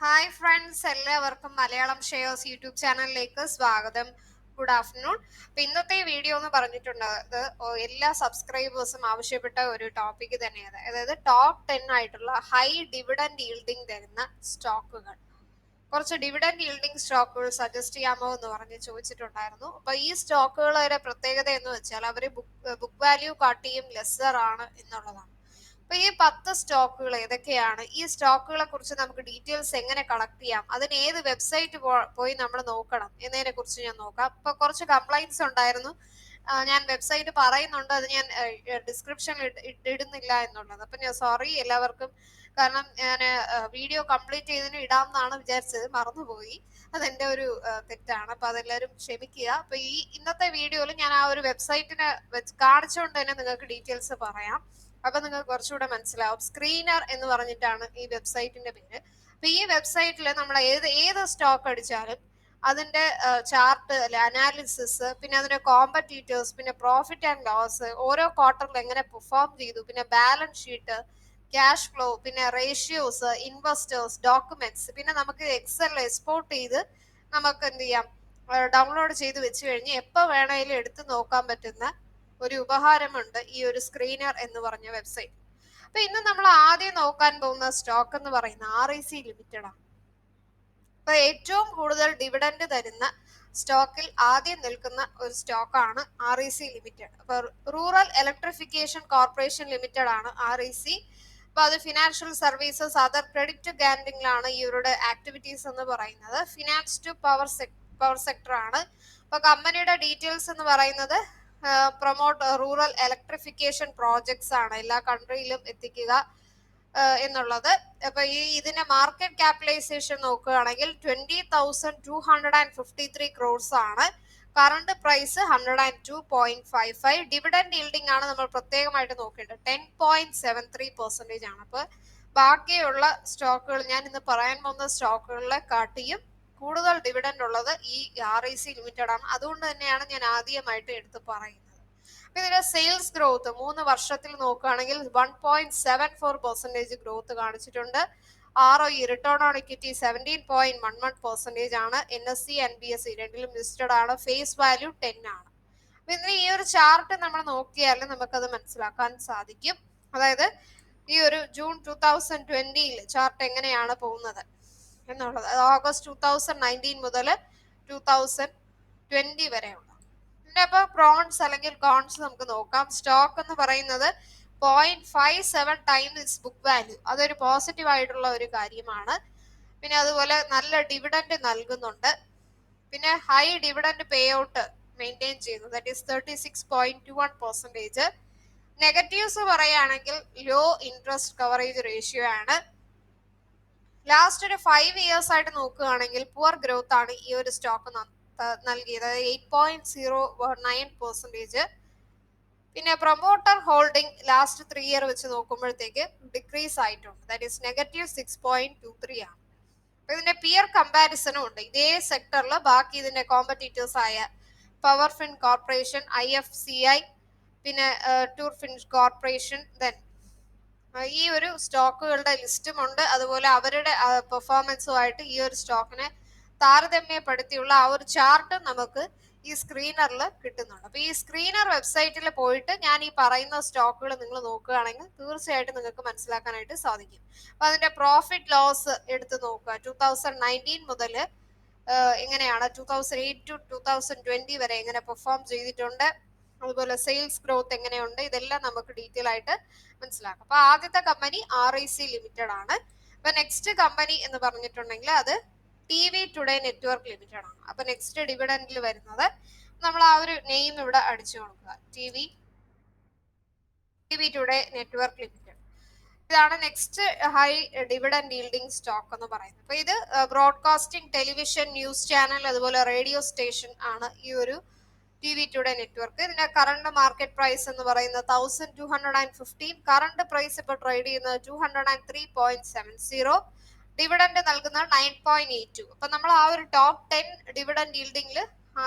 Hi friends, എല്ലാവർക്കും Malayalam shares YouTube ചാനലിലേക്ക് സ്വാഗതം. Good afternoon. അപ്പൊ ഇന്നത്തെ വീഡിയോ എന്ന് പറഞ്ഞിട്ടുള്ളത് എല്ലാ സബ്സ്ക്രൈബേഴ്സും ആവശ്യപ്പെട്ട ഒരു ടോപ്പിക് തന്നെയാണ്. അതായത് ടോപ്പ് 10 ആയിട്ടുള്ള ഹൈ ഡിവിഡൻഡ് ഈൽഡിംഗ് തരുന്ന സ്റ്റോക്കുകൾ. കുറച്ച് ഡിവിഡൻഡ് ഈൽഡിംഗ് സ്റ്റോക്കുകൾ സജസ്റ്റ് ചെയ്യാമോ എന്ന് പറഞ്ഞ് ചോദിച്ചിട്ടുണ്ടായിരുന്നു. അപ്പൊ ഈ സ്റ്റോക്കുകളുടെ പ്രത്യേകത എന്ന് വെച്ചാൽ അവര് ബുക്ക് വാല്യൂ കാട്ടിയും ലെസ്സർ ആണ് എന്നുള്ളതാണ്. അപ്പൊ ഈ 10 സ്റ്റോക്കുകൾ ഏതൊക്കെയാണ്, ഈ സ്റ്റോക്കുകളെ കുറിച്ച് നമുക്ക് ഡീറ്റെയിൽസ് എങ്ങനെ കളക്ട് ചെയ്യാം, അതിന് ഏത് വെബ്സൈറ്റ് പോയി നമ്മൾ നോക്കണം എന്നതിനെ കുറിച്ച് ഞാൻ നോക്കാം. ഇപ്പൊ കുറച്ച് കംപ്ലൈന്റ്സ് ഉണ്ടായിരുന്നു. ഞാൻ വെബ്സൈറ്റ് പറയുന്നുണ്ട്, അത് ഞാൻ ഡിസ്ക്രിപ്ഷനിൽ ഇടുന്നില്ല എന്നുള്ളത്. അപ്പൊ ഞാൻ സോറി എല്ലാവർക്കും. കാരണം ഞാൻ വീഡിയോ കംപ്ലീറ്റ് ചെയ്തതിന് ഇടാമെന്നാണ് വിചാരിച്ചത്, മറന്നുപോയി. അതെന്റെ ഒരു തെറ്റാണ്. അപ്പൊ അതെല്ലാവരും ക്ഷമിക്കുക. അപ്പൊ ഇന്നത്തെ വീഡിയോയിൽ ഞാൻ ആ ഒരു വെബ്സൈറ്റിനെ കാണിച്ചുകൊണ്ട് തന്നെ നിങ്ങൾക്ക് ഡീറ്റെയിൽസ് പറയാം. അപ്പൊ നിങ്ങൾക്ക് കുറച്ചുകൂടെ മനസ്സിലാവും. സ്ക്രീനർ എന്ന് പറഞ്ഞിട്ടാണ് ഈ വെബ്സൈറ്റിന്റെ പേര്. അപ്പൊ ഈ വെബ്സൈറ്റിൽ നമ്മൾ ഏത് സ്റ്റോക്ക് അടിച്ചാലും അതിന്റെ ചാർട്ട് അല്ലെ, അനാലിസിസ്, പിന്നെ അതിന്റെ കോമ്പറ്റീറ്റേഴ്സ്, പിന്നെ പ്രോഫിറ്റ് ആൻഡ് ലോസ്, ഓരോ ക്വാർട്ടറിൽ എങ്ങനെ പെർഫോം ചെയ്തു, പിന്നെ ബാലൻസ് ഷീറ്റ്, ക്യാഷ് ഫ്ലോ, പിന്നെ റേഷ്യോസ്, ഇൻവെസ്റ്റേഴ്സ്, ഡോക്യുമെന്റ്സ്, പിന്നെ നമുക്ക് എക്സലിൽ എക്സ്പോർട്ട് ചെയ്ത് നമുക്ക് എന്ത് ചെയ്യാം, ഡൗൺലോഡ് ചെയ്ത് വെച്ച് കഴിഞ്ഞ് എപ്പോൾ വേണമെങ്കിലും എടുത്ത് നോക്കാൻ പറ്റുന്ന ഒരു ഉപഹാരമുണ്ട് ഈ ഒരു സ്ക്രീനർ എന്ന് പറഞ്ഞ വെബ്സൈറ്റ്. അപ്പൊ ഇന്ന് നമ്മൾ ആദ്യം നോക്കാൻ പോകുന്ന സ്റ്റോക്ക് എന്ന് പറയുന്ന REC ലിമിറ്റഡ് ആണ്. അപ്പൊ ഏറ്റവും കൂടുതൽ ഡിവിഡൻഡ് തരുന്ന സ്റ്റോക്കിൽ ആദ്യം നിൽക്കുന്ന ഒരു സ്റ്റോക്കാണ് REC ലിമിറ്റഡ്. അപ്പൊ റൂറൽ ഇലക്ട്രിഫിക്കേഷൻ കോർപ്പറേഷൻ ലിമിറ്റഡ് ആണ് REC. അപ്പൊ അത് ഫിനാൻഷ്യൽ സർവീസസ്, അതർ ക്രെഡിറ്റ് ഗ്യാരണ്ടിങ്ങിലാണ് ഇവരുടെ ആക്ടിവിറ്റീസ് എന്ന് പറയുന്നത്. ഫിനാൻസ് ടു പവർ സെക്ടർ ആണ്. അപ്പൊ കമ്പനിയുടെ ഡീറ്റെയിൽസ് എന്ന് പറയുന്നത് പ്രൊമോട്ട് റൂറൽ ഇലക്ട്രിഫിക്കേഷൻ പ്രോജക്ട്സ് ആണ് എല്ലാ കൺട്രിയിലും എത്തിക്കുക എന്നുള്ളത്. അപ്പൊ ഇതിന്റെ മാർക്കറ്റ് ക്യാപിറ്റലൈസേഷൻ നോക്കുകയാണെങ്കിൽ 20,253 crores ആണ്. Current price 102.55. ഡിവിഡൻഡ് ഈൽഡിംഗ് ആണ് നമ്മൾ പ്രത്യേകമായിട്ട് നോക്കേണ്ടത്. 10.73% ആണ്. അപ്പൊ ബാക്കിയുള്ള സ്റ്റോക്കുകൾ, ഞാൻ ഇന്ന് പറയാൻ പോകുന്ന സ്റ്റോക്കുകളിലെ കാട്ടിയും കൂടുതൽ ഡിവിഡൻഡ് ഉള്ളത് ഈ REC ലിമിറ്റഡ് ആണ്. അതുകൊണ്ട് തന്നെയാണ് ഞാൻ ആദ്യമായിട്ട് എടുത്ത് പറയുന്നത്. ഇതിന്റെ സെയിൽസ് ഗ്രോത്ത് 3 വർഷത്തിൽ നോക്കുകയാണെങ്കിൽ 1.74% ഗ്രോത്ത് കാണിച്ചിട്ടുണ്ട്. ROE, റിട്ടേൺ ഓൺ ഇക്വിറ്റി, 17.11% ആണ്. NSE, NBSE രണ്ടിലും ലിസ്റ്റഡ് ആണ്. ഫേസ് വാല്യൂ 10 ആണ്. അപ്പൊ ഇതിന് ഈ ഒരു ചാർട്ട് നമ്മൾ നോക്കിയാൽ നമുക്കത് മനസ്സിലാക്കാൻ സാധിക്കും. അതായത് ഈ ഒരു ജൂൺ 2020 ചാർട്ട് എങ്ങനെയാണ് പോകുന്നത് എന്നുള്ളത്. ഓഗസ്റ്റ് 2019 മുതൽ 2020 വരെയുള്ള. അപ്പൊ പ്രോൺസ് അല്ലെങ്കിൽ കോൺസ് നമുക്ക് നോക്കാം. സ്റ്റോക്ക് എന്ന് പറയുന്നത് 0.57 ടൈംസ് ബുക്ക് വാല്യൂ, അതൊരു പോസിറ്റീവ് ആയിട്ടുള്ള ഒരു കാര്യമാണ്. പിന്നെ അതുപോലെ നല്ല ഡിവിഡൻഡ് നൽകുന്നുണ്ട്. പിന്നെ high dividend pay out maintain ചെയ്യുന്നു, ദാറ്റ് ഈസ് 36.21%. നെഗറ്റീവ്സ് പറയുകയാണെങ്കിൽ ലോ ഇൻട്രസ്റ്റ് കവറേജ് റേഷ്യോ ആണ്. ലാസ്റ്റ് ഒരു 5 ഇയേഴ്സ് ആയിട്ട് നോക്കുകയാണെങ്കിൽ പുവർ ഗ്രോത്ത് ആണ് ഈ ഒരു സ്റ്റോക്ക് നൽകിയത്, 8.09%. പിന്നെ പ്രൊമോട്ടർ ഹോൾഡിംഗ് ലാസ്റ്റ് 3 ഇയർ വെച്ച് നോക്കുമ്പോഴത്തേക്ക് ഡിക്രീസ് ആയിട്ടുണ്ട്, ദാറ്റ് ഈസ് -6.23 ആണ്. അപ്പൊ ഇതിന്റെ പിയർ കമ്പാരിസണും ഉണ്ട് ഇതേ സെക്ടറിൽ. ബാക്കി ഇതിന്റെ കോമ്പറ്റീറ്റേഴ്സ് ആയ പവർഫിൻ കോർപ്പറേഷൻ, IFCI, പിന്നെ ടൂർഫിൻ കോർപ്പറേഷൻ, ദെൻ ഈ ഒരു സ്റ്റോക്കുകളുടെ ലിസ്റ്റും ഉണ്ട്. അതുപോലെ അവരുടെ പെർഫോമൻസുമായിട്ട് ഈ ഒരു സ്റ്റോക്കിനെ താരതമ്യപ്പെടുത്തിയുള്ള ആ ഒരു ചാർട്ട് നമുക്ക് ഈ സ്ക്രീനറിൽ കിട്ടുന്നുണ്ട്. അപ്പൊ ഈ സ്ക്രീനർ വെബ്സൈറ്റിൽ പോയിട്ട് ഞാൻ ഈ പറയുന്ന സ്റ്റോക്കുകൾ നിങ്ങൾ നോക്കുകയാണെങ്കിൽ തീർച്ചയായിട്ടും നിങ്ങൾക്ക് മനസ്സിലാക്കാനായിട്ട് സാധിക്കും. അപ്പൊ അതിന്റെ പ്രോഫിറ്റ് ലോസ് എടുത്ത് നോക്കുക. 2019 മുതൽ എങ്ങനെയാണ്, 2008 to 2020 വരെ എങ്ങനെ പെർഫോം ചെയ്തിട്ടുണ്ട്, അതുപോലെ സെയിൽസ് ഗ്രോത്ത് എങ്ങനെയുണ്ട്, ഇതെല്ലാം നമുക്ക് ഡീറ്റെയിൽ ആയിട്ട് മനസ്സിലാക്കാം. അപ്പൊ ആദ്യത്തെ കമ്പനി REC ലിമിറ്റഡ് ആണ്. അപ്പൊ നെക്സ്റ്റ് കമ്പനി എന്ന് പറഞ്ഞിട്ടുണ്ടെങ്കിൽ അത് TV ടുഡേ നെറ്റ്വർക്ക് ലിമിറ്റഡ് ആണ്. അപ്പൊ നെക്സ്റ്റ് ഡിവിഡൻഡിൽ വരുന്നത് നമ്മൾ ആ ഒരു നെയിം ഇവിടെ അടിച്ചു കൊടുക്കുക, TV ടുഡേ നെറ്റ്വർക്ക് ലിമിറ്റഡ്. ഇതാണ് next high dividend yielding stock എന്ന് പറയുന്നത്. അപ്പൊ ഇത് ബ്രോഡ്കാസ്റ്റിംഗ്, ടെലിവിഷൻ, ന്യൂസ് ചാനൽ, അതുപോലെ റേഡിയോ സ്റ്റേഷൻ ആണ് ഈ ഒരു TV ടുഡേ നെറ്റ്വർക്ക്. ഇതിന്റെ കറണ്ട് മാർക്കറ്റ് പ്രൈസ് എന്ന് പറയുന്നത് 1215. കറണ്ട് പ്രൈസ് ഇപ്പോൾ ട്രേഡ് ചെയ്യുന്നത് 203.70. ഡിവിഡൻഡ് നൽകുന്നത് 9.82. അപ്പൊ നമ്മൾ ആ ഒരു ടോപ്പ് 10 ഡിവിഡൻഡ് ഈൽഡിംഗിൽ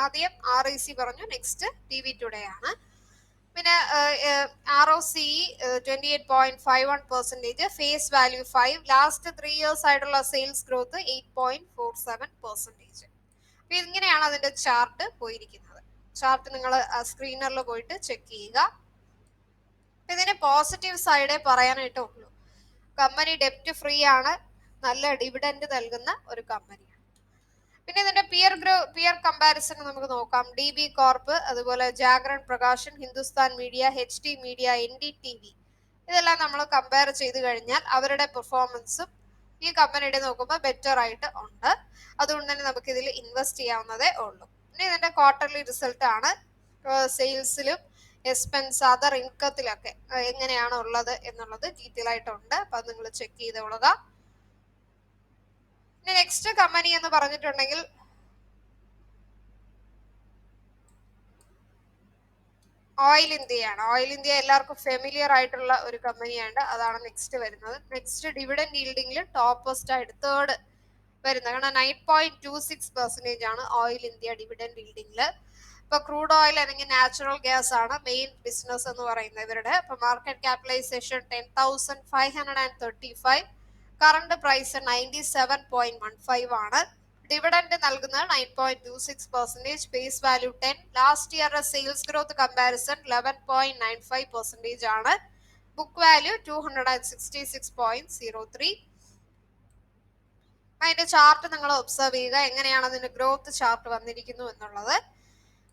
ആദ്യം REC പറഞ്ഞു, നെക്സ്റ്റ് TV ടുഡേ ആണ്. പിന്നെ ROCE 28.51%, face value 5, last 3 years ആയിട്ടുള്ള സെയിൽസ് ഗ്രോത്ത് 8.47%. അപ്പൊ ഇങ്ങനെയാണ് അതിന്റെ ചാർട്ട് പോയിരിക്കുന്നത്. ചാർട്ട് നിങ്ങൾ സ്ക്രീനറിൽ പോയിട്ട് ചെക്ക് ചെയ്യുക. ഇതിന് പോസിറ്റീവ് സൈഡേ പറയാനായിട്ട് ഉള്ളൂ. കമ്പനി ഡെപ്റ്റ് ഫ്രീ ആണ്, നല്ല ഡിവിഡൻഡ് നൽകുന്ന ഒരു കമ്പനിയാണ്. പിന്നെ ഇതിന്റെ പിയർ കമ്പാരിസൺ നമുക്ക് നോക്കാം. DB കോർപ്പ്, അതുപോലെ Jagran Prakashan, Hindustan media, HD media, NDTV, ഇതെല്ലാം നമ്മൾ കമ്പയർ ചെയ്ത് കഴിഞ്ഞാൽ അവരുടെ പെർഫോമൻസും ഈ കമ്പനിയുടെ നോക്കുമ്പോൾ ബെറ്റർ ആയിട്ട് ഉണ്ട്. അതുകൊണ്ട് തന്നെ നമുക്ക് ഇതിൽ ഇൻവെസ്റ്റ് ചെയ്യാവുന്നതേ ഉള്ളൂ. ഇനി ഇതിന്റെ ക്വാർട്ടർലി റിസൾട്ട് ആണ്. സെയിൽസിലും എക്സ്പെൻസ്, അതർ ഇൻകത്തിലൊക്കെ എങ്ങനെയാണ് ഉള്ളത് എന്നുള്ളത് ഡീറ്റെയിൽ ആയിട്ടുണ്ട്. അപ്പൊ അത് നിങ്ങൾ ചെക്ക് ചെയ്തോളുക. ഇനി നെക്സ്റ്റ് കമ്പനി എന്ന് പറഞ്ഞിട്ടുണ്ടെങ്കിൽ ഓയിൽ ഇന്ത്യയാണ്. ഓയിൽ ഇന്ത്യ എല്ലാവർക്കും ഫെമിലിയർ ആയിട്ടുള്ള ഒരു കമ്പനിയാണ്. അതാണ് നെക്സ്റ്റ് വരുന്നത്. നെക്സ്റ്റ് ഡിവിഡൻഡ് ഈൽഡിംഗിൽ ടോപ്പ് ഫസ്റ്റ് ആയിട്ട് തേർഡ് വരുന്നത്. കാരണം 9.26% ആണ് ഓയിൽ ഇന്ത്യ ഡിവിഡൻഡ് ഈൽഡിംഗിൽ. ഇപ്പൊ ക്രൂഡ് ഓയിൽ അല്ലെങ്കിൽ നാച്ചുറൽ ഗ്യാസ് ആണ് മെയിൻ ബിസിനസ് എന്ന് പറയുന്നത് ഇവരുടെ. ഇപ്പൊ മാർക്കറ്റ് ക്യാപിറ്റലൈസേഷൻ 10,535, കറണ്ട് പ്രൈസ് 97.15 ആണ്. ഡിവിഡൻഡ് നൽകുന്നത് 9.26%, ഫേസ് വാല്യൂ 10, ലാസ്റ്റ് ഇയറുടെ സെയിൽസ് ഗ്രോത്ത് കമ്പാരിസൺ 11.95% ആണ്. Book value 266.03. അതിന്റെ ചാർട്ട് നിങ്ങൾ ഒബ്സർവ് ചെയ്യുക, എങ്ങനെയാണ് അതിന്റെ ഗ്രോത്ത് ചാർട്ട് വന്നിരിക്കുന്നു എന്നുള്ളത്.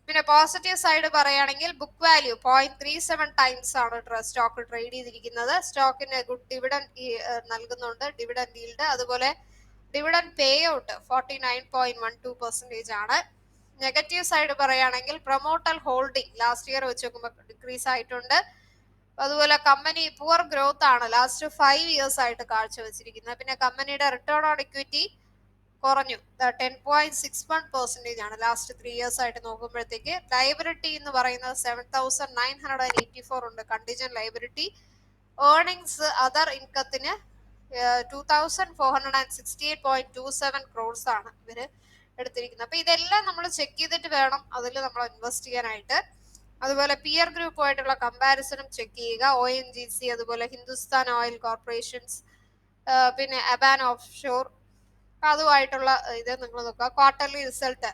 പിന്നെ പോസിറ്റീവ് സൈഡ് പറയുകയാണെങ്കിൽ ബുക്ക് വാല്യൂ 0.37 ടൈംസ് ആണ് സ്റ്റോക്ക് ട്രേഡ് ചെയ്തിരിക്കുന്നത്. സ്റ്റോക്കിന് ഗുഡ് ഡിവിഡൻഡ് നൽകുന്നുണ്ട്, ഡിവിഡൻഡ് ഈൽഡ്. അതുപോലെ ഡിവിഡൻഡ് പേ ഔട്ട് 49.12% ആണ്. നെഗറ്റീവ് സൈഡ് പറയുകയാണെങ്കിൽ പ്രൊമോട്ടൽ ഹോൾഡിംഗ് ലാസ്റ്റ് ഇയർ വെച്ച് നോക്കുമ്പോൾ ഡിക്രീസ് ആയിട്ടുണ്ട്. അതുപോലെ കമ്പനി പുവർ ഗ്രോത്ത് ആണ് ലാസ്റ്റ് 5 years ആയിട്ട് കാഴ്ചവെച്ചിരിക്കുന്നത്. പിന്നെ കമ്പനിയുടെ റിട്ടേൺ ഓൺ ഇക്വിറ്റി കുറഞ്ഞു, 10.61% ആണ് ലാസ്റ്റ് 3 years ആയിട്ട് നോക്കുമ്പോഴത്തേക്ക്. ലൈബിലിറ്റി എന്ന് പറയുന്നത് 7,984 ഉണ്ട്, കണ്ടിജന്റ് ലൈബിലിറ്റി. ഏർണിങ്സ് അതർ ഇൻകത്തിന് 2,468.27 crores ആണ് ഇവര് എടുത്തിരിക്കുന്നത്. അപ്പൊ ഇതെല്ലാം നമ്മൾ ചെക്ക് ചെയ്തിട്ട് വേണം അതിൽ നമ്മൾ ഇൻവെസ്റ്റ് ചെയ്യാനായിട്ട്. അതുപോലെ പിയർ ഗ്രൂപ്പുമായിട്ടുള്ള കമ്പാരിസണും ചെക്ക് ചെയ്യുക. ONGC, അതുപോലെ ഹിന്ദുസ്ഥാൻ ഓയിൽ കോർപ്പറേഷൻസ്, പിന്നെ അബാൻ ഓഫ് ഷോർ, അതുമായിട്ടുള്ള ഇത് നിങ്ങൾ നോക്കുക. ക്വാർട്ടർലി റിസൾട്ട്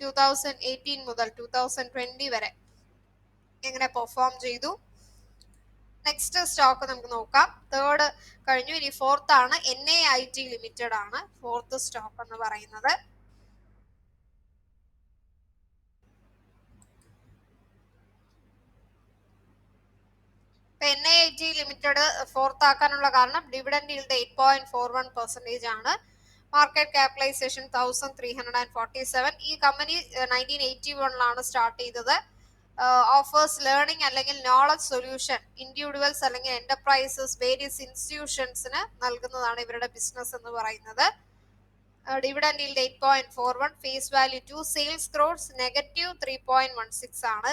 2018 മുതൽ 2020 വരെ എങ്ങനെ പെർഫോം ചെയ്തു. നെക്സ്റ്റ് സ്റ്റോക്ക് നമുക്ക് നോക്കാം. തേർഡ് കഴിഞ്ഞു, ഇനി ഫോർത്ത് ആണ്. NAIT ലിമിറ്റഡ് ആണ് ഫോർത്ത് സ്റ്റോക്ക് എന്ന് പറയുന്നത്. NAIT ലിമിറ്റഡ് ഫോർത്ത് ആക്കാനുള്ള കാരണം ഡിവിഡൻഡ് ഈൽഡ് 8.41% ആണ്. Market capitalization 1,347. ഈ കമ്പനി 1981 സ്റ്റാർട്ട് ചെയ്തത്. ഓഫേഴ്സ് ലേണിംഗ് അല്ലെങ്കിൽ നോളജ് സൊല്യൂഷൻ ഇൻഡിവിജ്വൽസ് അല്ലെങ്കിൽ എന്റർപ്രൈസസ്, വേരിയസ് ഇൻസ്റ്റിറ്റ്യൂഷൻസിന് നൽകുന്നതാണ് ഇവരുടെ ബിസിനസ് എന്ന് പറയുന്നത്. Dividend yield 8.41, face value 2, sales growth -3.16 ആണ്.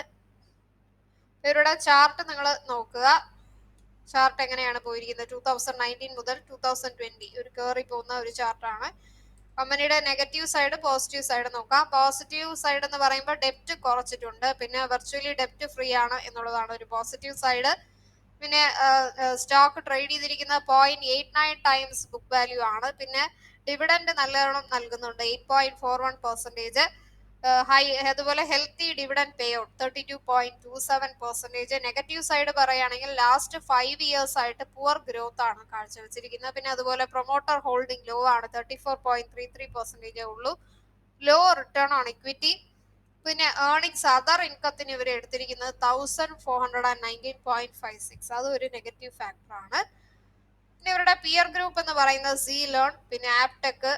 ഇവരുടെ ചാർട്ട് നിങ്ങൾ നോക്കുക. ചാർട്ട് എങ്ങനെയാണ് പോയിരിക്കുന്നത് 2019 മുതൽ 2020 ഒരു കയറി പോകുന്ന ഒരു ചാർട്ടാണ്. കമ്പനിയുടെ നെഗറ്റീവ് സൈഡ് പോസിറ്റീവ് സൈഡ് നോക്കാം. പോസിറ്റീവ് സൈഡ് എന്ന് പറയുമ്പോൾ ഡെപ്റ്റ് കുറച്ചിട്ടുണ്ട്, പിന്നെ വെർച്വലി ഡെപ്റ്റ് ഫ്രീ ആണ് എന്നുള്ളതാണ് ഒരു പോസിറ്റീവ് സൈഡ്. പിന്നെ സ്റ്റോക്ക് ട്രേഡ് ചെയ്തിരിക്കുന്ന 0.89 ടൈംസ് ബുക്ക് വാല്യൂ ആണ്. പിന്നെ ഡിവിഡൻഡ് നല്ലോണം നൽകുന്നുണ്ട് 8.41%. ഹൈ, അതുപോലെ healthy dividend pay out 32.27%. Negative side പറയുകയാണെങ്കിൽ ലാസ്റ്റ് 5 years ആയിട്ട് പുവർ ഗ്രോത്ത് ആണ് കാഴ്ചവെച്ചിരിക്കുന്നത്. പിന്നെ അതുപോലെ പ്രൊമോട്ടർ ഹോൾഡിംഗ് ലോ ആണ്, 34.33% ഉള്ളൂ. Low return on equity. പിന്നെ ഏർണിങ്സ് അതർ ഇൻകത്തിന് ഇവർ എടുത്തിരിക്കുന്നത് 1,419.56, അത് ഒരു നെഗറ്റീവ് ഫാക്ടർ ആണ്. പിന്നെ ഇവരുടെ പിയർ ഗ്രൂപ്പ് എന്ന് പറയുന്നത് സി ലേൺ, പിന്നെ Aptech,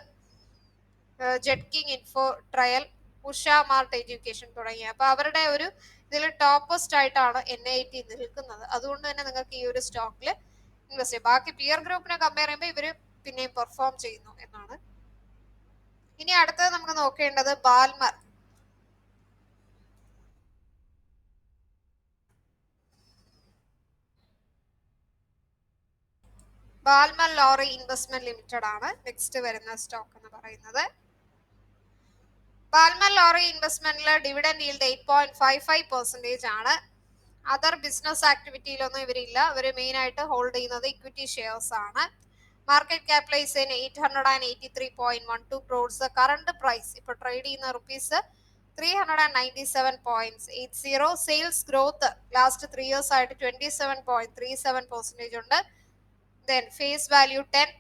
Jetking Infotrain, Usha Martin education തുടങ്ങിയ. അപ്പൊ അവരുടെ ഒരു ഇതിൽ ടോപ്പസ്റ്റ് ആയിട്ടാണ് NIT നിൽക്കുന്നത്. അതുകൊണ്ട് തന്നെ നിങ്ങൾക്ക് ഈ ഒരു സ്റ്റോക്കിൽ ഇൻവെസ്റ്റ് ചെയ്യാം. ബാക്കി പിയർ ഗ്രൂപ്പിനെ കമ്പയർ ചെയ്യുമ്പോൾ ഇവര് പിന്നെയും പെർഫോം ചെയ്യുന്നു എന്നാണ്. ഇനി അടുത്തത് നമുക്ക് നോക്കേണ്ടത് Balmer. Balmer Lawrie investment limited ആണ് നെക്സ്റ്റ് വരുന്ന സ്റ്റോക്ക് എന്ന് പറയുന്നത്. ബാൽമർ ലോറി ഇൻവെസ്റ്റ്മെന്റിലെ ഡിവിഡൻഡ് ഈൽഡ് 8.55% ആണ്. അതർ ബിസിനസ് ആക്ടിവിറ്റിയിലൊന്നും ഇവരില്ല. ഇവർ മെയിൻ ആയിട്ട് ഹോൾഡ് ചെയ്യുന്നത് ഇക്വിറ്റി ഷെയർസ് ആണ്. Market capitalisation 883.12 crores. Current price ഇപ്പൊ ട്രേഡ് ചെയ്യുന്ന rupees 397.80. Sales growth last 3 years ആയിട്ട് 27.37% ഉണ്ട്. Then face value 10,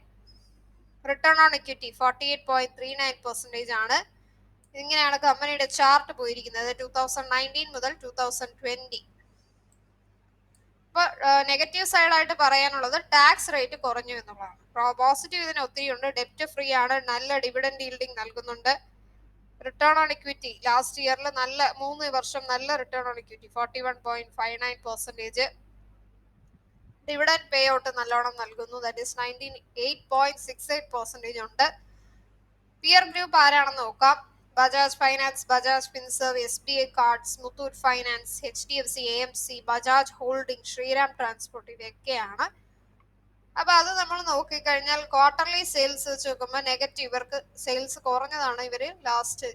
return on equity 48.39% ആണ്. ഇങ്ങനെയാണ് കമ്പനിയുടെ ചാർട്ട് പോയിരിക്കുന്നത് 2019 മുതൽ 2020. ഇപ്പൊ നെഗറ്റീവ് സൈഡ് ആയിട്ട് പറയാനുള്ളത് ടാക്സ് റേറ്റ് കുറഞ്ഞു എന്നുള്ളതാണ്. പോസിറ്റീവ് ഇതിന് ഒത്തിരി ഉണ്ട്. ഡെപ്റ്റ് ഫ്രീ ആണ്, നല്ല ഡിവിഡൻഡ് yielding നൽകുന്നുണ്ട്. റിട്ടേൺ ഓൺ ഇക്വിറ്റി ലാസ്റ്റ് ഇയറിൽ നല്ല 3 വർഷം നല്ല return on equity 41.59%. Dividend pay out നല്ലോണം നൽകുന്നു, ദാറ്റ് ഈസ് 98.68% ഉണ്ട്. പിയർ ഗ്രൂപ്പ് ആരാണെന്ന് നോക്കാം. Bajaj Finance, Bajaj Finserv, SBI Cards, Muthoot Finance, HDFC AMC, Bajaj Holding, Shriram Transport ഇവയൊക്കെയാണ്. അപ്പൊ അത് നമ്മൾ നോക്കിക്കഴിഞ്ഞാൽ ക്വാർട്ടർലി സെയിൽസ് വെച്ച് നോക്കുമ്പോൾ നെഗറ്റീവ്, ഇവർക്ക് സെയിൽസ് കുറഞ്ഞതാണ് ഇവര് ലാസ്റ്റ്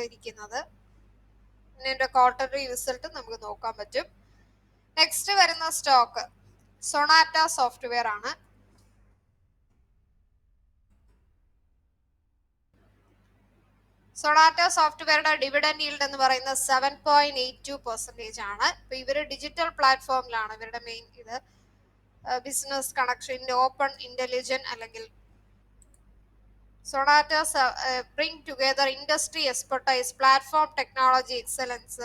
ഇരിക്കുന്നത്. ഇതിന്റെ ക്വാർട്ടർലി റിസൾട്ട് നമുക്ക് നോക്കാൻ പറ്റും. നെക്സ്റ്റ് വരുന്ന സ്റ്റോക്ക് സൊണാറ്റ സോഫ്റ്റ്വെയർ ആണ്. സൊണാറ്റ സോഫ്റ്റ്വെയറുടെ ഡിവിഡൻഡ് yield എന്ന് പറയുന്നത് 7.82% ആണ്. ഇപ്പൊ ഇവര് ഡിജിറ്റൽ പ്ലാറ്റ്ഫോമിലാണ് ഇവരുടെ മെയിൻ ഇത്. ബിസിനസ് കണക്ഷൻ, ഓപ്പൺ ഇന്റലിജന്റ് അല്ലെങ്കിൽ Sonata bring together industry expertise, platform technology excellence,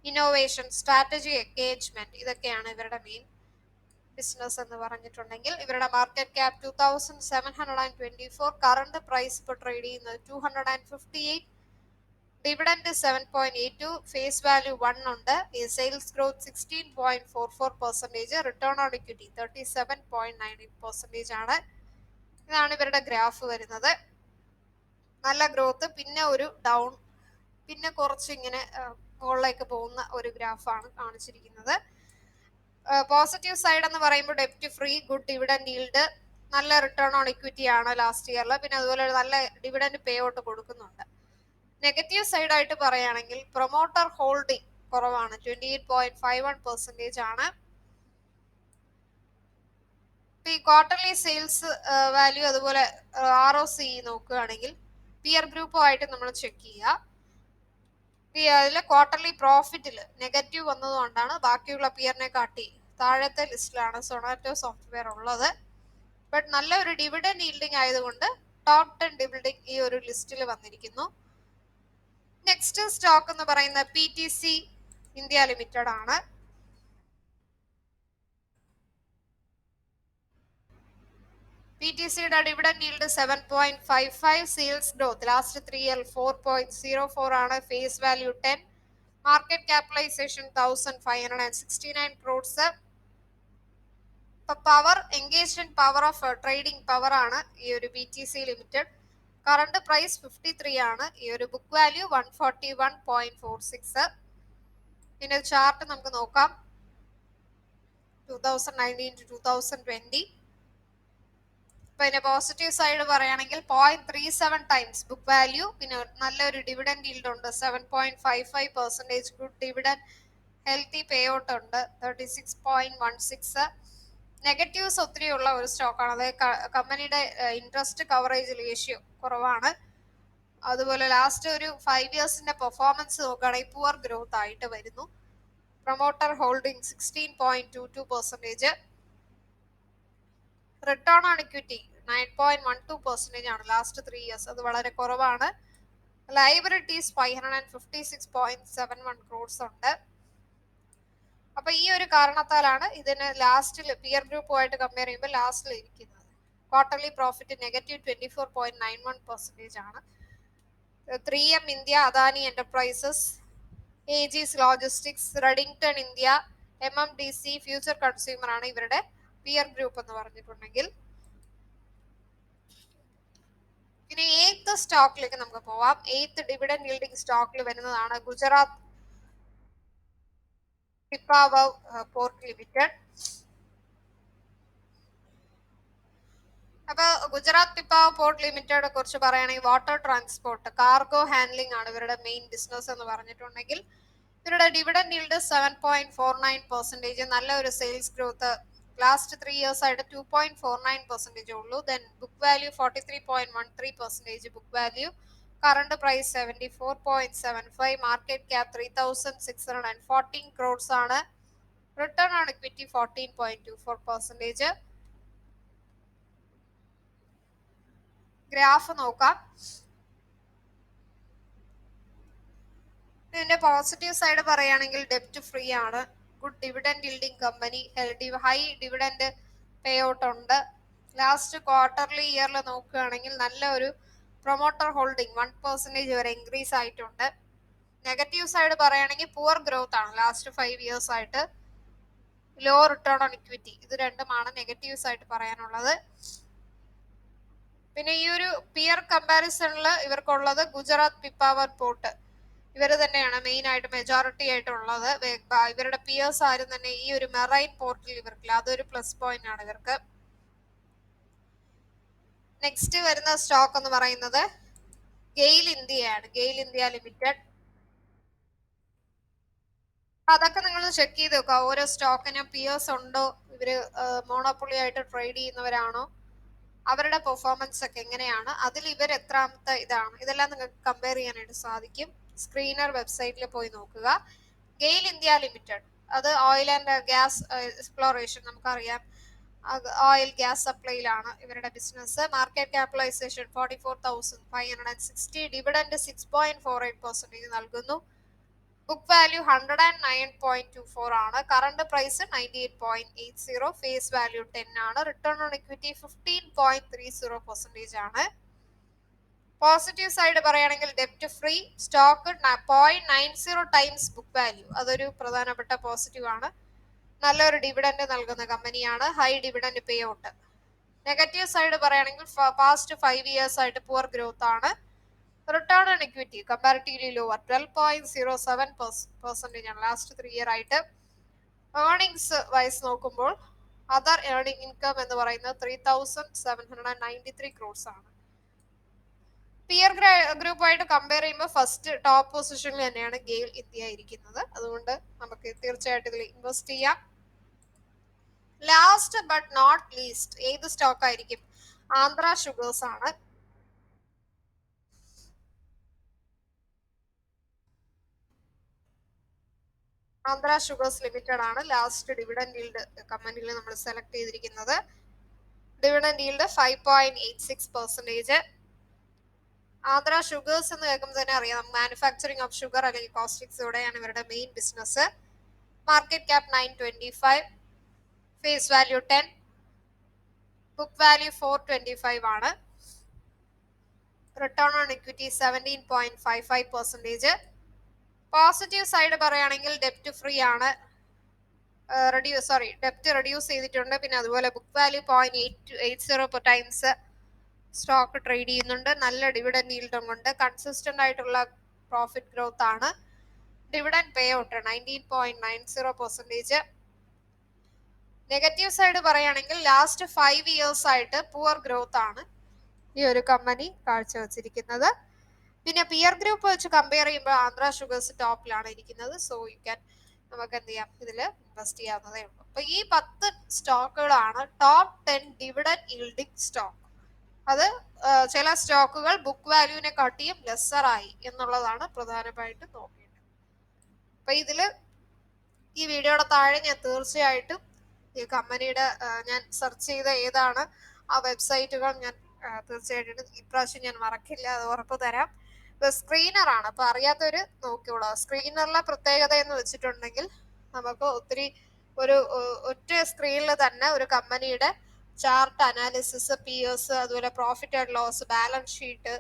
innovation, strategy engagement. ഇതൊക്കെയാണ് ഇവരുടെ മെയിൻ ബിസിനസ് എന്ന് പറഞ്ഞിട്ടുണ്ടെങ്കിൽ. ഇവരുടെ മാർക്കറ്റ് ക്യാപ് 2724, കറണ്ട് പ്രൈസ് ഇപ്പോൾ ട്രേഡ് ചെയ്യുന്നത് 258, ഡിവിഡൻഡ് 7.82, ഫേസ് വാല്യൂ 1 ഉണ്ട്. Sales growth 16.44%, return on equity 37.98% ആണ്. ഇതാണ് ഇവരുടെ ഗ്രാഫ് വരുന്നത്. നല്ല ഗ്രോത്ത്, പിന്നെ ഒരു ഡൗൺ, പിന്നെ കുറച്ച് ഇങ്ങനെ മുകളിലേക്ക് പോകുന്ന ഒരു ഗ്രാഫാണ് കാണിച്ചിരിക്കുന്നത്. പോസിറ്റീവ് സൈഡ് എന്ന് പറയുമ്പോൾ ഡെപ്റ്റ് ഫ്രീ, ഗുഡ് ഡിവിഡൻഡ് yield, നല്ല റിട്ടേൺ ഓൺ ഇക്വിറ്റി ആണ് ലാസ്റ്റ് ഇയറിൽ, പിന്നെ അതുപോലെ നല്ല ഡിവിഡൻഡ് പേ ഔട്ട് കൊടുക്കുന്നുണ്ട്. നെഗറ്റീവ് സൈഡ് ആയിട്ട് പറയുകയാണെങ്കിൽ പ്രൊമോട്ടർ ഹോൾഡിംഗ് കുറവാണ്, 28.51% ആണ്. ഈ ക്വാർട്ടർലി സെയിൽസ് വാല്യൂ അതുപോലെ ROC നോക്കുകയാണെങ്കിൽ പിയർ ഗ്രൂപ്പുമായിട്ട് നമ്മൾ ചെക്ക് ചെയ്യുക. അതിൽ ക്വാർട്ടർലി പ്രോഫിറ്റിൽ നെഗറ്റീവ് വന്നതുകൊണ്ടാണ് ബാക്കിയുള്ള പിയറിനെ കാട്ടി താഴത്തെ ലിസ്റ്റിലാണ് സൊണാറ്റോ സോഫ്റ്റ്വെയർ ഉള്ളത്. ബട്ട് നല്ല ഒരു ഡിവിഡൻഡ് yielding ആയതുകൊണ്ട് ടോപ്പ് 10 ഡിവിഡൻഡ് ഈ ഒരു ലിസ്റ്റിൽ വന്നിരിക്കുന്നു. നെക്സ്റ്റ് സ്റ്റോക്ക് എന്ന് പറയുന്ന PTC ഇന്ത്യ ലിമിറ്റഡ് ആണ്. PTCയുടെ dividend yield 7.55, sales growth last 3 year 4.04 ആണ്. Face value 10, market capitalisation 1569 crores. Power engagement power of trading power ആണ് ഈ ഒരു PTC ലിമിറ്റഡ്. കറണ്ട് പ്രൈസ് 53 ആണ്. ഈ ഒരു ബുക്ക് വാല്യൂ 141.46. പിന്നെ ചാർട്ട് നമുക്ക് നോക്കാം 2019 to 2020. ഇപ്പൊ ഇതിന്റെ പോസിറ്റീവ് സൈഡ് പറയുകയാണെങ്കിൽ 0.37 times ബുക്ക് വാല്യൂ, പിന്നെ നല്ലൊരു ഡിവിഡൻഡ് yield ഉണ്ട് 7.55%, ഗുഡ് ഡിവിഡൻഡ്, ഹെൽത്തി പേ ഔട്ട് ഉണ്ട് 36.16. നെഗറ്റീവ്സ് ഒത്തിരി ഉള്ള ഒരു സ്റ്റോക്കാണ്. അതായത് കമ്പനിയുടെ ഇൻട്രസ്റ്റ് കവറേജ് റേഷ്യോ കുറവാണ്. അതുപോലെ ലാസ്റ്റ് ഒരു 5 yearsന്റെ പെർഫോമൻസ് നോക്കുകയാണെങ്കിൽ പുവർ ഗ്രോത്ത് ആയിട്ട് വരുന്നു. Promoter holding 16.22%, return on equity 9.12% ആണ് ലാസ്റ്റ് 3 years, അത് വളരെ കുറവാണ്. ലൈബിലിറ്റീസ് 556.71 crores ഉണ്ട്. അപ്പൊ ഈ ഒരു കാരണത്താലാണ് ഇതിന് ലാസ്റ്റിൽ പിയർ ഗ്രൂപ്പുമായിട്ട് കമ്പയർ ചെയ്യുമ്പോൾ ലാസ്റ്റിൽ ഇരിക്കുന്നത്. ക്വാർട്ടർലി പ്രോഫിറ്റ് നെഗറ്റീവ് 24.91% ആണ്. 3M India, Adani Enterprises, Aegis Logistics, Redington India, MMDC, Future Consumer ആണ് ഇവരുടെ പിയർ ഗ്രൂപ്പ് എന്ന് പറഞ്ഞിട്ടുണ്ടെങ്കിൽ. ഇനി 8th സ്റ്റോക്കിലേക്ക് നമുക്ക് പോവാം. 8th ഡിവിഡൻഡ് yielding സ്റ്റോക്കിൽ വരുന്നതാണ് ഗുജറാത്ത് പിപ്പാവാവ് പോർട്ട് ലിമിറ്റഡ്. അപ്പൊ ഗുജറാത്ത് പിപ്പാവാവ് പോർട്ട് ലിമിറ്റഡ് കുറിച്ച് പറയുകയാണെങ്കിൽ വാട്ടർ ട്രാൻസ്പോർട്ട്, കാർഗോ ഹാൻഡ്ലിംഗ് ആണ് ഇവരുടെ മെയിൻ ബിസിനസ് എന്ന് പറഞ്ഞിട്ടുണ്ടെങ്കിൽ. ഇവരുടെ ഡിവിഡൻഡ് yield 7.49%, നല്ല ഒരു സെയിൽസ് ഗ്രോത്ത്. ലാസ്റ്റ് 3 years ആയിട്ട് 2.49% ഉള്ളൂ. Then book value 43.13% book value. Current price 74.75, market cap 3614 crores ആണ്. Return on equity 14.24%. ഗ്രാഫ് നോക്കാം. ഇതിന്റെ പോസിറ്റീവ് സൈഡ് പറയുകയാണെങ്കിൽ ഡെപ്റ്റ് ഫ്രീ ആണ്, ഗുഡ് ഡിവിഡൻഡ് yielding കമ്പനി, ഹൈ ഡിവിഡൻഡ് പേ ഔട്ട് ഉണ്ട്. ലാസ്റ്റ് ക്വാർട്ടർലി ഇയറിൽ നോക്കുകയാണെങ്കിൽ നല്ല ഒരു പ്രൊമോട്ടർ ഹോൾഡിംഗ് 1% വരെ ഇൻക്രീസ് ആയിട്ടുണ്ട്. നെഗറ്റീവ് സൈഡ് പറയുകയാണെങ്കിൽ പുവർ ഗ്രോത്ത് ആണ് ലാസ്റ്റ് 5 years ആയിട്ട്, ലോ റിട്ടേൺ ഓൺ ഇക്വിറ്റി. ഇത് രണ്ടുമാണ് നെഗറ്റീവ്സ് ആയിട്ട് പറയാനുള്ളത്. പിന്നെ ഈ ഒരു പിയർ കമ്പാരിസണിൽ ഇവർക്കുള്ളത് ഗുജറാത്ത് പിപ്പാവർ പോർട്ട്, ഇവർ തന്നെയാണ് മെയിൻ ആയിട്ട് മെജോറിറ്റി ആയിട്ടുള്ളത്. ഇവരുടെ പിയേഴ്സ് ആരും തന്നെ ഈ ഒരു മെറൈൻ പോർട്ടിൽ ഇവർക്കില്ല, അതൊരു പ്ലസ് പോയിന്റ് ആണ് ഇവർക്ക്. നെക്സ്റ്റ് വരുന്ന സ്റ്റോക്ക് എന്ന് പറയുന്നത് ഗെയിൽ ഇന്ത്യയാണ്, ഗെയിൽ ഇന്ത്യ ലിമിറ്റഡ്. അതൊക്കെ നിങ്ങൾ ചെക്ക് ചെയ്ത് നോക്കുക, ഓരോ സ്റ്റോക്കിനും പിയേഴ്സ് ഉണ്ടോ, ഇവര് മോണോപ്പൊളി ആയിട്ട് ട്രേഡ് ചെയ്യുന്നവരാണോ, അവരുടെ പെർഫോമൻസ് ഒക്കെ എങ്ങനെയാണ്, അതിൽ ഇവർ എത്രാമത്തെ ഇതാണ്, ഇതെല്ലാം നിങ്ങൾക്ക് കമ്പയർ ചെയ്യാനായിട്ട് സാധിക്കും. സ്ക്രീനർ വെബ്സൈറ്റിൽ പോയി നോക്കുക. ഗെയിൽ ഇന്ത്യ ലിമിറ്റഡ്, അത് ഓയിൽ ആൻഡ് ഗ്യാസ് എക്സ്പ്ലോറേഷൻ, നമുക്കറിയാം ഓയിൽ ഗ്യാസ് സപ്ലൈയിലാണ് ഇവരുടെ ബിസിനസ്. മാർക്കറ്റ് ക്യാപിറ്റലൈസേഷൻ 44,560, ഡിവിഡൻഡ് 6.48% നൽകുന്നു. ബുക്ക് വാല്യൂ 109.24 ആണ്, കറണ്ട് പ്രൈസ് 98.80, ഫേസ് വാല്യൂ 10 ആണ്, റിട്ടേൺ ഓൺ ഇക്വിറ്റി 15.30% ആണ്. പോസിറ്റീവ് സൈഡ് പറയുകയാണെങ്കിൽ ഡെപ്റ്റ് free, stock 0.90 times book value, അതൊരു പ്രധാനപ്പെട്ട പോസിറ്റീവ് ആണ്. നല്ലൊരു ഡിവിഡൻഡ് നൽകുന്ന കമ്പനിയാണ്, high dividend pay out. Negative side പറയുകയാണെങ്കിൽ പാസ്റ്റ് 5 years ആയിട്ട് പുവർ ഗ്രോത്ത് ആണ്. Return on equity comparatively lower 12.07% ആണ് ലാസ്റ്റ് 3 year ആയിട്ട്. ഏർണിങ്സ് വൈസ് നോക്കുമ്പോൾ അതർ ഏർണിംഗ് ഇൻകം എന്ന് പറയുന്നത് 3,793 crores ആണ്. പിയർ ഗ്രൂപ്പുമായിട്ട് കമ്പയർ ചെയ്യുമ്പോൾ ഫസ്റ്റ് ടോപ്പ് പൊസിഷനിൽ തന്നെയാണ് ഗെയിൽ ഇന്ത്യ ഇരിക്കുന്നത്, അതുകൊണ്ട് നമുക്ക് തീർച്ചയായിട്ടും ഇതിൽ ഇൻവെസ്റ്റ് ചെയ്യാം. ലാസ്റ്റ് ബട്ട് നോട്ട് ലീസ്റ്റ് ഏത് സ്റ്റോക്ക് ആയിരിക്കും? ആന്ധ്ര ഷുഗേഴ്സ് ആണ്. ആന്ധ്ര ഷുഗേഴ്സ് ലിമിറ്റഡ് ആണ് ലാസ്റ്റ് ഡിവിഡൻഡ് yield കമ്പനിയിൽ നമ്മൾ സെലക്ട് ചെയ്തിരിക്കുന്നത്. Dividend yield 5.86%. ആന്ധ്ര ഷുഗേഴ്സ് എന്ന് കേൾക്കുമ്പോൾ തന്നെ അറിയാം, മാനുഫാക്ചറിങ് ഓഫ് ഷുഗർ അല്ലെങ്കിൽ കോസ്റ്റിക് സോഡയാണ് ഇവരുടെ main business. Market cap 925, face value 10, book value 425 ആണ്. Return on equity 17.55%. Positive side പറയുകയാണെങ്കിൽ ഡെപ്റ്റ് ഫ്രീ ആണ്, ഡെപ്റ്റ് റെഡ്യൂസ് ചെയ്തിട്ടുണ്ട്. പിന്നെ അതുപോലെ book value 0.80 times stock trade ചെയ്യുന്നുണ്ട്. നല്ല ഡിവിഡൻഡ് yield ഉണ്ട്, കൺസിസ്റ്റന്റ് ആയിട്ടുള്ള പ്രോഫിറ്റ് ഗ്രോത്ത് ആണ്. Dividend pay out 19.90%. Negative side പറയുകയാണെങ്കിൽ ലാസ്റ്റ് 5 years ആയിട്ട് പുവർ ഗ്രോത്ത് ആണ് ഈ ഒരു കമ്പനി കാഴ്ചവെച്ചിരിക്കുന്നത്. പിന്നെ പിയർ ഗ്രൂപ്പ് വെച്ച് കമ്പയർ ചെയ്യുമ്പോൾ ആന്ധ്ര ഷുഗേഴ്സ് ടോപ്പിലാണ് ഇരിക്കുന്നത്. സോ യു ക്യാൻ, നമുക്ക് എന്ത് ചെയ്യാം, ഇതിൽ ഇൻവെസ്റ്റ് ചെയ്യാവുന്നതേ ഉള്ളൂ. അപ്പൊ ഈ 10 സ്റ്റോക്കുകളാണ് ടോപ്പ് 10 ഡിവിഡൻഡ് yielding സ്റ്റോക്ക്. അത് ചില സ്റ്റോക്കുകൾ ബുക്ക് വാല്യൂവിനെ കാട്ടിയും ലെസ്സർ ആയി എന്നുള്ളതാണ് പ്രധാനമായിട്ടും നോക്കേണ്ടത്. അപ്പൊ ഇതില് ഈ വീഡിയോയുടെ താഴെ ഞാൻ തീർച്ചയായിട്ടും ഈ കമ്പനിയുടെ ഞാൻ സെർച്ച് ചെയ്ത ഏതാണ് ആ വെബ്സൈറ്റുകൾ ഞാൻ തീർച്ചയായിട്ടും ഇപ്രാവശ്യം ഞാൻ മറക്കില്ല, അത് ഉറപ്പ് തരാം. ഇപ്പൊ സ്ക്രീനർ ആണ്, അപ്പൊ അറിയാത്തവര് നോക്കിയോളൂ. സ്ക്രീനറിലെ പ്രത്യേകത എന്ന് വെച്ചിട്ടുണ്ടെങ്കിൽ നമുക്ക് ഒത്തിരി ഒറ്റ സ്ക്രീനിൽ തന്നെ ഒരു കമ്പനിയുടെ ചാർട്ട് അനാലിസിസ്, പിയേഴ്സ്, അതുപോലെ profit and loss, balance sheet,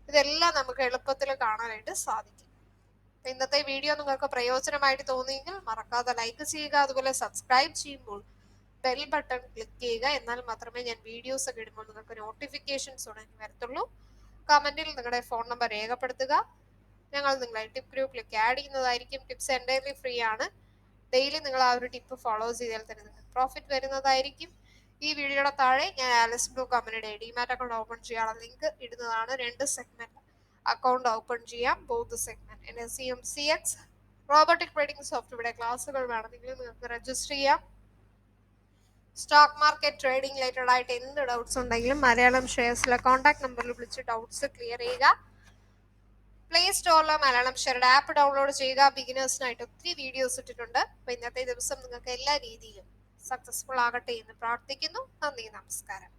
ഇതെല്ലാം നമുക്ക് എളുപ്പത്തിൽ കാണാനായിട്ട് സാധിക്കും. ഇന്നത്തെ വീഡിയോ നിങ്ങൾക്ക് പ്രയോജനമായിട്ട് തോന്നിയെങ്കിൽ മറക്കാതെ ലൈക്ക് ചെയ്യുക, അതുപോലെ സബ്സ്ക്രൈബ് ചെയ്യുമ്പോൾ ബെൽ ബട്ടൺ ക്ലിക്ക് ചെയ്യുക. എന്നാൽ മാത്രമേ ഞാൻ വീഡിയോസ് ഒക്കെ ഇടുമ്പോൾ നിങ്ങൾക്ക് നോട്ടിഫിക്കേഷൻസ് ഉടനെ വരത്തുള്ളൂ. കമന്റിൽ നിങ്ങളുടെ ഫോൺ നമ്പർ രേഖപ്പെടുത്തുക, ഞങ്ങൾ നിങ്ങളെ ടിപ്പ് ഗ്രൂപ്പിലേക്ക് ആഡ് ചെയ്യുന്നതായിരിക്കും. ടിപ്സ് എൻ്റയർലി ഫ്രീ ആണ്. ഡെയിലി നിങ്ങൾ ആ ഒരു ടിപ്പ് ഫോളോ ചെയ്താൽ തന്നെ നിങ്ങൾക്ക് പ്രോഫിറ്റ് വരുന്നതായിരിക്കും. ഈ വീഡിയോയുടെ താഴെ ഞാൻ ആലിസ് ബ്ലൂ കമ്പനിയുടെ ഡിമാറ്റ് അക്കൗണ്ട് ഓപ്പൺ ചെയ്യാനുള്ള ലിങ്ക് ഇടുന്നതാണ്. 2 സെഗ്മെന്റ് അക്കൗണ്ട് ഓപ്പൺ ചെയ്യാം, both segment NSE MCX robotic trading software ക്ലാസ്സുകൾ വേണമെങ്കിൽ നിങ്ങൾക്ക് രജിസ്റ്റർ ചെയ്യാം. സ്റ്റോക്ക് മാർക്കറ്റ് ട്രേഡിംഗ് റിലേറ്റഡ് ആയിട്ട് എന്ത് ഡൗട്ട്സ് ഉണ്ടെങ്കിലും മലയാളം ഷെയർസിലെ കോൺടാക്ട് നമ്പറിൽ വിളിച്ച് ഡൗട്ട്സ് ക്ലിയർ ചെയ്യുക. പ്ലേ സ്റ്റോറിലെ മലയാളം ഷെയറുടെ ആപ്പ് ഡൗൺലോഡ് ചെയ്യുക. ബിഗിനേഴ്സിനായിട്ട് ഒത്തിരി വീഡിയോസ് ഇട്ടിട്ടുണ്ട്. അപ്പൊ ഇന്നത്തെ ദിവസം നിങ്ങൾക്ക് എല്ലാ രീതിയിലും സക്സസ്ഫുൾ ആകട്ടെ എന്ന് പ്രാർത്ഥിക്കുന്നു. നന്ദി, നമസ്കാരം.